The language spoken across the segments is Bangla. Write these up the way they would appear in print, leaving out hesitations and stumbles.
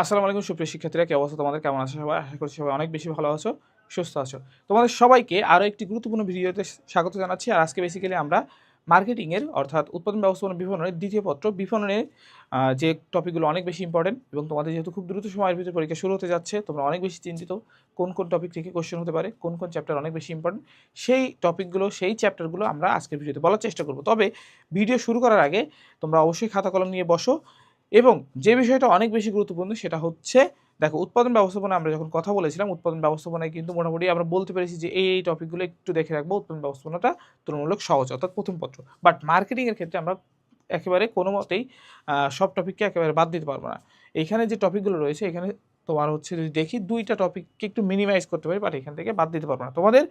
আসসালামু আলাইকুম সুপ্রিয় শিক্ষার্থীরা, কি অবস্থা তোমাদের? কেমন আছো সবাই? আশা করছি সবাই অনেক বেশি ভালো আছো, সুস্থ আছো। তোমাদের সবাইকে আরও একটি গুরুত্বপূর্ণ ভিডিওতে স্বাগত জানাচ্ছি। আর আজকে বেসিক্যালি আমরা মার্কেটিংয়ের অর্থাৎ উৎপাদন ব্যবস্থাপনা বিপণনের দ্বিতীয় পত্র বিপণনের যে টপিকগুলো অনেক বেশি ইম্পর্টেন্ট এবং তোমাদের যেহেতু খুব দ্রুত সময়ের ভিতরে পরীক্ষা শুরু হতে যাচ্ছে, তোমরা অনেক বেশি চিন্তিত কোন কোন টপিক থেকে কোশ্চেন হতে পারে, কোন কোন চ্যাপ্টার অনেক বেশি ইম্পর্টেন্ট, সেই টপিকগুলো সেই চ্যাপ্টারগুলো আমরা আজকের ভিডিওতে বলার চেষ্টা করব। তবে ভিডিও শুরু করার আগে তোমরা অবশ্যই খাতা কলম নিয়ে বসো এবং যে বিষয়টা অনেক বেশি গুরুত্বপূর্ণ সেটা হচ্ছে, দেখো, উৎপাদন ব্যবস্থাপনা আমরা যখন কথা বলেছিলাম, উৎপাদন ব্যবস্থাপনায় কিন্তু মোটামুটি আমরা বলতে পেরেছি যে এই টপিকগুলো একটু দেখে রাখবো। উৎপাদন ব্যবস্থাপনাটা তুলনামূলক সহজ, অর্থাৎ প্রথম পত্র। বাট মার্কেটিংয়ের ক্ষেত্রে আমরা একেবারে কোনো মতেই সব টপিককে একেবারে বাদ দিতে পারবো না। এইখানে যে টপিকগুলো রয়েছে, এখানে তোমার হচ্ছে যদি দেখি দুইটা টপিককে একটু মিনিমাইজ করতে পারি, বাট এখান থেকে বাদ দিতে পারবো না। তোমাদের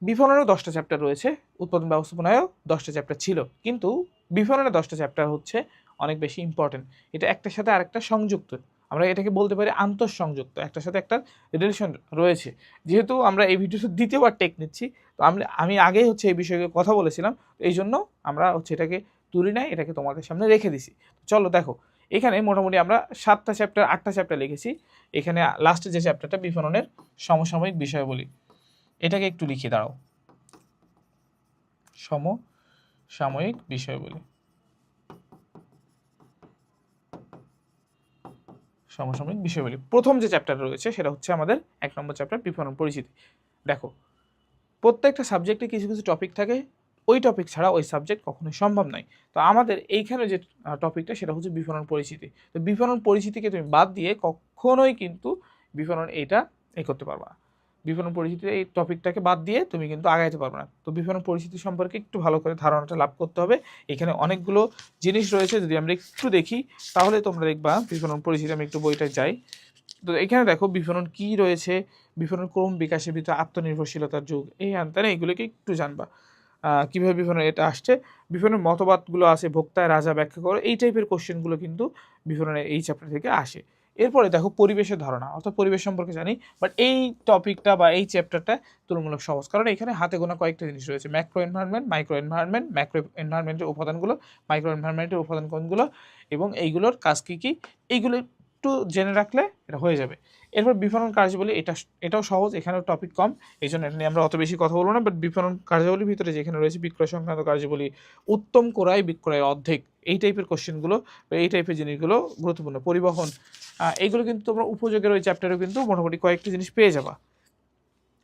বিপণনেরও 10টা চ্যাপ্টার রয়েছে, উৎপাদন ব্যবস্থাপনায়ও 10টা চ্যাপ্টার ছিল, কিন্তু বিপণনে 10টা চ্যাপ্টার হচ্ছে অনেক বেশি ইম্পর্টেন্ট। এটা একটার সাথে আরেকটা সংযুক্ত, আমরা এটাকে বলতে পারি আন্তঃসংযুক্ত, একটার সাথে একটা রিলেশন রয়েছে। যেহেতু আমরা এই ভিডিওতে দ্বিতীয়বার টেক নিচ্ছি, তো আমি আগেই হচ্ছে এই বিষয়ে কথা বলেছিলাম, এই জন্য আমরা হচ্ছে এটাকে তুলি নাই, এটাকে তোমাদের সামনে রেখে দিছি। চলো দেখো, এখানে মোটামুটি আমরা 7টা চ্যাপ্টার 8টা চ্যাপ্টার লিখেছি। এখানে লাস্টে যে চ্যাপ্টারটা বিপণনের সমসাময়িক বিষয়াবলী, এটাকে একটু লিখে দাঁড়াও, সমসাময়িক বিষয়াবলী। সমসাময়িক বিষয়াবলী প্রথম যে চ্যাপ্টার রয়েছে সেটা হচ্ছে আমাদের 1 নম্বর চ্যাপ্টার বিপণন পরিচিতি। দেখো, প্রত্যেকটা সাবজেক্টে কিছু কিছু টপিক থাকে, ওই টপিক ছাড়া ওই সাবজেক্ট কখনোই সম্ভব নয়। তো আমাদের এইখানে যে টপিকটা সেটা হচ্ছে বিপণন পরিচিতি। তো বিপণন পরিচিতিকে তুমি বাদ দিয়ে কখনোই কিন্তু বিপণন এইটা করতে পারবা না। বিপণন পরিচিতির এই টপিকটাকে বাদ দিয়ে তুমি কিন্তু আগাইতে পারবে না। তো বিপণন পরিচিতি সম্পর্কে একটু ভালো করে ধারণাটা লাভ করতে হবে। এখানে অনেকগুলো জিনিস রয়েছে, যদি আমরা একটু দেখি তাহলে তোমরা দেখবা বিপণন পরিচিতি। আমি একটু বইটা যাই, তো এখানে দেখো বিপণন কি রয়েছে, বিপণন ক্রম বিকাশের ভিতরে আত্মনির্ভরশীলতার যুগ, এই আনতানে এইগুলোকে একটু জানবা। কীভাবে বিপণন এটা আসছে, বিপণনের মতবাদগুলো আছে, ভোক্তায় রাজা ব্যাখ্যা করো, এই টাইপের কোশ্চেনগুলো কিন্তু বিপণনের এই চ্যাপ্টার থেকে আসে। এরপরে দেখো পরিবেশের ধারণা, অর্থাৎ পরিবেশ সম্পর্কে জানি, বাট এই টপিকটা বা এই চ্যাপ্টারটা তুলনামূলক সহজ, কারণ এখানে হাতে গোনা কয়েকটা জিনিস রয়েছে, macro environment, micro environment, macro এনভায়রনমেন্টের উপাদানগুলো, মাইক্রো এনভায়রনমেন্টের উপাদান কোনগুলো এবং এইগুলোর কাজ কী কী, এইগুলো একটু জেনে রাখলে এটা হয়ে যাবে। এরপর বিপণন কার্যাবলী, এটাও সহজ, এখানেও টপিক কম, এই জন্য এটা নিয়ে আমরা অত বেশি কথা বলবো না। বাট বিপণন কার্যাবলীর ভিতরে যেখানে রয়েছে বিক্রয় সংক্রান্ত কার্যাবলী, উত্তম ক্রয় বিক্রয়ের অর্ধেক, এই টাইপের কোশ্চেনগুলো বা এই টাইপের জিনিসগুলো গুরুত্বপূর্ণ। পরিবহন, এইগুলো কিন্তু তোমরা উপযোগের ওই চ্যাপ্টারেও কিন্তু মোটামুটি কয়েকটি জিনিস পেয়ে যাবা।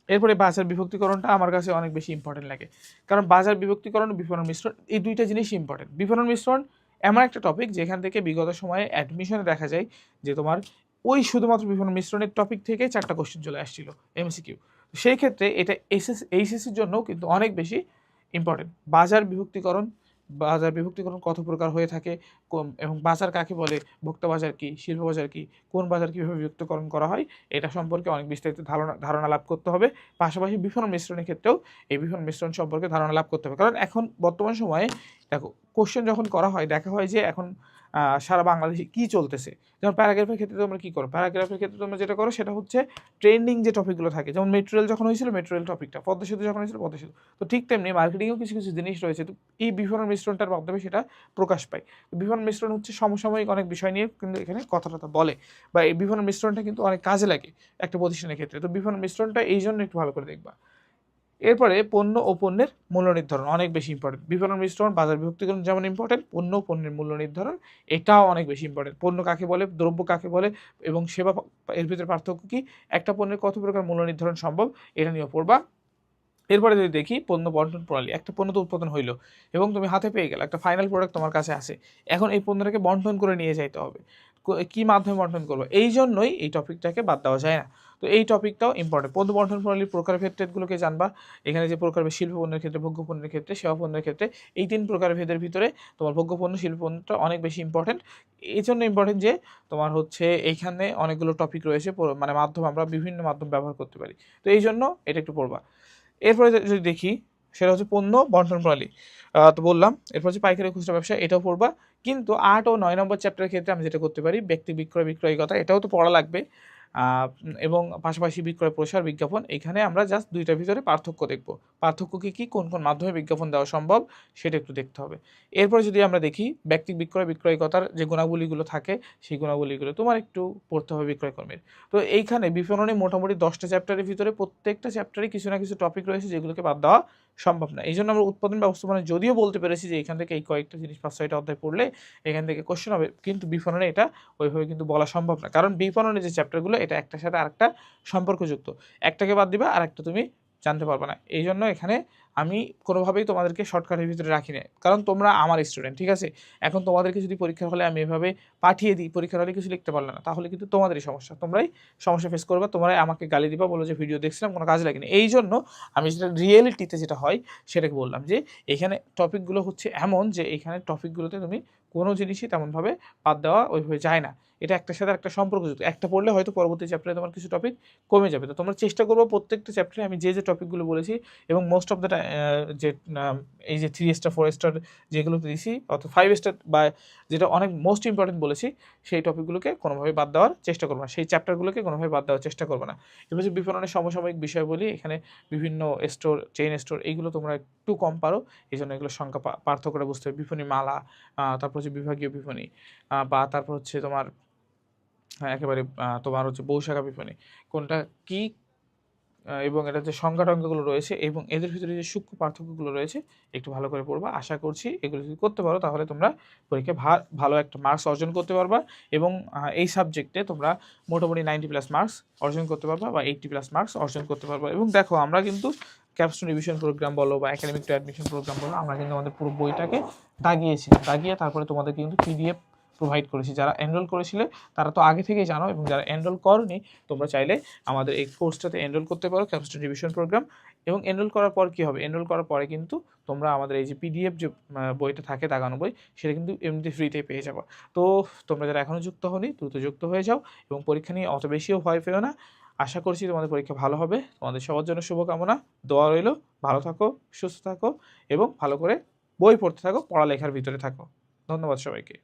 এরপরে বাজার বিভক্তিকরণটা আমার কাছে অনেক বেশি ইম্পর্টেন্ট লাগে, কারণ বাজার বিভক্তিকরণ ও বিপণন মিশ্রণ, এই দুইটা জিনিস ইম্পর্টেন্ট। বিপণন মিশ্রণ এমন একটা টপিক যেখান থেকে বিগত সময়ে অ্যাডমিশনে দেখা যায় যে তোমার ওই শুধুমাত্র বিপণন মিশ্রণের টপিক থেকে 4টা কোশ্চেন চলে আসছিল এমসিকিউ। সেই ক্ষেত্রে এটা এইচএসসির জন্যও কিন্তু অনেক বেশি ইম্পর্টেন্ট। বাজার বিভক্তিকরণ কত প্রকার হয়ে থাকে এবং বাজার কাকে বলে, ভোক্তা বাজার কি, শিল্প বাজার কি, কোন বাজার কীভাবে বিভক্তিকরণ করা হয়, এটা সম্পর্কে অনেক বিস্তারিত ধারণা লাভ করতে হবে। পাশাপাশি বিপণন মিশ্রণের ক্ষেত্রেও এই বিপণন মিশ্রণ সম্পর্কে ধারণা লাভ করতে হবে, কারণ এখন বর্তমান সময়ে দেখো কোশ্চেন যখন করা হয় দেখা হয় যে এখন সারা বাংলাদেশে কী চলতেছে। যেমন প্যারাগ্রাফের ক্ষেত্রে তোমরা কী করো, প্যারাগ্রাফের ক্ষেত্রে তোমরা যেটা করো সেটা হচ্ছে ট্রেন্ডিং যে টপিকগুলো থাকে, যেমন মেট্রো রেল যখন হয়েছিল মেট্রো রেল টপিকটা, পদ্মা সেতু যখন হয়েছিল পদ্মা সেতু। তো ঠিক তেমনি মার্কেটিংয়েও কিছু কিছু জিনিস রয়েছে, তো এই বিপণন মিশ্রণটার মাধ্যমে সেটা প্রকাশ পায়। বিপণন মিশ্রণ হচ্ছে সমসাময়িক অনেক বিষয় নিয়ে কিন্তু এখানে কথাটা বলে, বা এই বিপণন মিশ্রণটা কিন্তু অনেক কাজে লাগে একটা প্রতিষ্ঠানের ক্ষেত্রে। তো বিপণন মিশ্রণটা এই জন্য একটু ভালো করে দেখবা। এরপরে পণ্য ও পণ্যের মূল্য নির্ধারণ অনেক বেশি ইম্পর্টেন্ট। বিপণন মিশ্রণ, বাজার বিভক্তিকরণ যেমন ইম্পর্টেন্ট, পণ্য ও পণ্যের মূল্য নির্ধারণ এটাও অনেক বেশি ইম্পর্টেন্ট। পণ্য কাকে বলে, দ্রব্য কাকে বলে এবং সেবা, এর ভিতরে পার্থক্য কী, একটা পণ্যের কত প্রকার মূল্য নির্ধারণ সম্ভব, এটা নিয়েও পড়বা। এরপরে যদি দেখি পণ্য বন্টন প্রণালী, একটা পণ্য তো উৎপাদন হইলো এবং তুমি হাতে পেয়ে গেলে, একটা ফাইনাল প্রোডাক্ট তোমার কাছে আসে, এখন এই পণ্যটাকে বন্টন করে নিয়ে যাইতে হবে, কী মাধ্যমে বন্টন করবো, এই জন্যই এই টপিকটাকে বাদ দেওয়া যায় না। তো এই টপিকটাও ইম্পর্টেন্ট। পণ্য বন্টন প্রণালীর প্রকারভেদগুলোকে জানবা, এখানে যে প্রকারভেদ, শিল্প পণ্যের ক্ষেত্রে, ভোগ্য পণ্যের ক্ষেত্রে, সেবা পণ্যের ক্ষেত্রে, এই 3 প্রকারভেদের ভিতরে তোমার ভোগ্য পণ্য, শিল্প পণ্যটা অনেক বেশি ইম্পর্টেন্ট। এই জন্য ইম্পর্টেন্ট যে তোমার হচ্ছে এইখানে অনেকগুলো টপিক রয়েছে, মানে মাধ্যম, আমরা বিভিন্ন মাধ্যম ব্যবহার করতে পারি, তো এই জন্য এটা একটু পড়বা। এরপরে যদি দেখি সেটা হচ্ছে পণ্য বন্টন প্রণালী, তো বললাম। এরপর হচ্ছে পাইকারি খুচরা ব্যবসা, এটাও পড়বা। কিন্তু 8 ও 9 নম্বর চ্যাপ্টারের ক্ষেত্রে আমি যেটা করতে পারি, ব্যক্তি বিক্রয় বিক্রয়িকতা, এটাও তো পড়া লাগবে। এবং পাশাপাশি বিক্রয় প্রসার বিজ্ঞাপন, এখানে আমরা জাস্ট দুইটার ভিতরে পার্থক্য দেখব। পার্থক্য কী কোন কোন মাধ্যমে বিজ্ঞাপন দেওয়া সম্ভব সেটা একটু দেখতে হবে। এরপরে যদি আমরা দেখি ব্যক্তিক বিক্রয়কতার যে গুণাবলীগুলো থাকে সেই গুণাবলীগুলো তোমার একটু পড়তে হবে বিক্রয় কর্মীর। তো এইখানে বিপণনে মোটামুটি 10টা চ্যাপ্টারের ভিতরে প্রত্যেকটা চ্যাপ্টারে কিছু না কিছু টপিক রয়েছে যেগুলোকে বাদ দেওয়া সম্ভব না। এই জন্য আমরা উৎপাদন ব্যবস্থাপনা যদিও বলতে পেরেছি যে এখান থেকে এই কয়েকটা জিনিস 5-6টা অধ্যায় পড়লে এখান থেকে কোশ্চেন হবে, কিন্তু বিপণনে এটা ওইভাবে কিন্তু বলা সম্ভব না, কারণ বিপণনে যে চ্যাপ্টারগুলো এটা একটার সাথে আরেকটা সম্পর্কযুক্ত, একটাকে বাদ দিবা আর একটা তুমি জানতে পারবে না। এই জন্য এখানে আমি কোনোভাবেই তোমাদেরকে শর্টকাটের ভিতরে রাখি না, কারণ তোমরা আমার স্টুডেন্ট, ঠিক আছে। এখন তোমাদেরকে যদি পরীক্ষার হলে আমি এভাবে পাঠিয়ে দিই, পরীক্ষার হলে কিছু লিখতে পারলে না, তাহলে কিন্তু তোমাদেরই সমস্যা, তোমরাই সমস্যা ফেস করবে, তোমরাই আমাকে গালি দিবা, বলো যে ভিডিও দেখছিলাম কোনো কাজে লাগেনি। এই জন্য আমি যেটা রিয়েলিটিতে যেটা হয় সেটাকে বললাম যে এখানে টপিকগুলো হচ্ছে এমন যে এখানে টপিকগুলোতে তুমি কোনো জিনিসই তেমনভাবে বাদ দেওয়া ওইভাবে যায় না, এটা একটার সাথে একটা সম্পর্কযুক্ত। একটা পড়লে হয়তো পরবর্তী চ্যাপ্টারে তোমার কিছু টপিক কমে যাবে। তো তোমরা চেষ্টা করবো প্রত্যেকটা চ্যাপ্টারে আমি যে টপিকগুলো বলেছি এবং মোস্ট অফ দ্য যে এই যে 3 স্টার 4 স্টার যেগুলো দিয়েছি অর্থাৎ 5 স্টার বা যেটা অনেক মোস্ট ইম্পর্টেন্ট বলেছি সেই টপিকগুলোকে কোনোভাবে বাদ দেওয়ার চেষ্টা করবো না, সেই চ্যাপ্টারগুলোকে কোনোভাবে বাদ দেওয়ার চেষ্টা করবো না। এবার যে বিপণনের সমসাময়িক বিষয় বলি, এখানে বিভিন্ন স্টোর, চেইন স্টোর, এইগুলো তোমরা একটু কম পারো, এই জন্য এগুলো সংখ্যা পার্থক্যটা বুঝতে হবে। বিপণী মালা, তারপর হচ্ছে বিভাগীয় বিপণী, বা তারপর হচ্ছে তোমার একেবারে তোমার হচ্ছে বৈশাখা বিপণী, কোনটা কি, এবং এটা যে সংখ্যা টঙ্কাগুলো রয়েছে এবং এদের ভিতরে যে সূক্ষ্ম পার্থক্যগুলো রয়েছে একটু ভালো করে পড়বা। আশা করছি এগুলো যদি করতে পারো তাহলে তোমরা পরীক্ষায় ভালো একটা মার্কস অর্জন করতে পারবা এবং এই সাবজেক্টে তোমরা মোটামুটি 90+ মার্কস অর্জন করতে পারবা বা 80+ মার্কস অর্জন করতে পারবা। এবং দেখো আমরা কিন্তু ক্যাপস্টোন রিভিশন প্রোগ্রাম বলো বা একাডেমিক টু অ্যাডমিশন প্রোগ্রাম বলো, আমরা কিন্তু আমাদের পুরো বইটাকে দাগিয়ে তারপরে তোমাদের কিন্তু পিডিএফ প্রোভাইড করেছি। যারা এনরোল করেছিলে তারা তো আগে থেকেই জানো, এবং যারা এনরোল করনি তোমরা চাইলে আমাদের এই কোর্সটাতে এনরোল করতে পারো, ক্যাপস্টোন রিভিশন প্রোগ্রাম। এবং এনরোল করার পর কী হবে, এনরোল করার পরে কিন্তু তোমরা আমাদের এই যে পিডিএফ যে বইটা থাকে দাগানো বই, সেটা কিন্তু এমনিতে ফ্রিতে পেয়ে যাবো। তো তোমরা যারা এখনও যুক্ত হওনি দ্রুত যুক্ত হয়ে যাও এবং পরীক্ষা নিয়ে অত বেশিও ভয় পেও না। আশা করছি তোমাদের পরীক্ষা ভালো হবে। তোমাদের সবার জন্য শুভকামনা, দোয়া রইল। ভালো থাকো, সুস্থ থাকো এবং ভালো করে বই পড়তে থাকো, পড়ালেখার ভিতরে থাকো। ধন্যবাদ সবাইকে।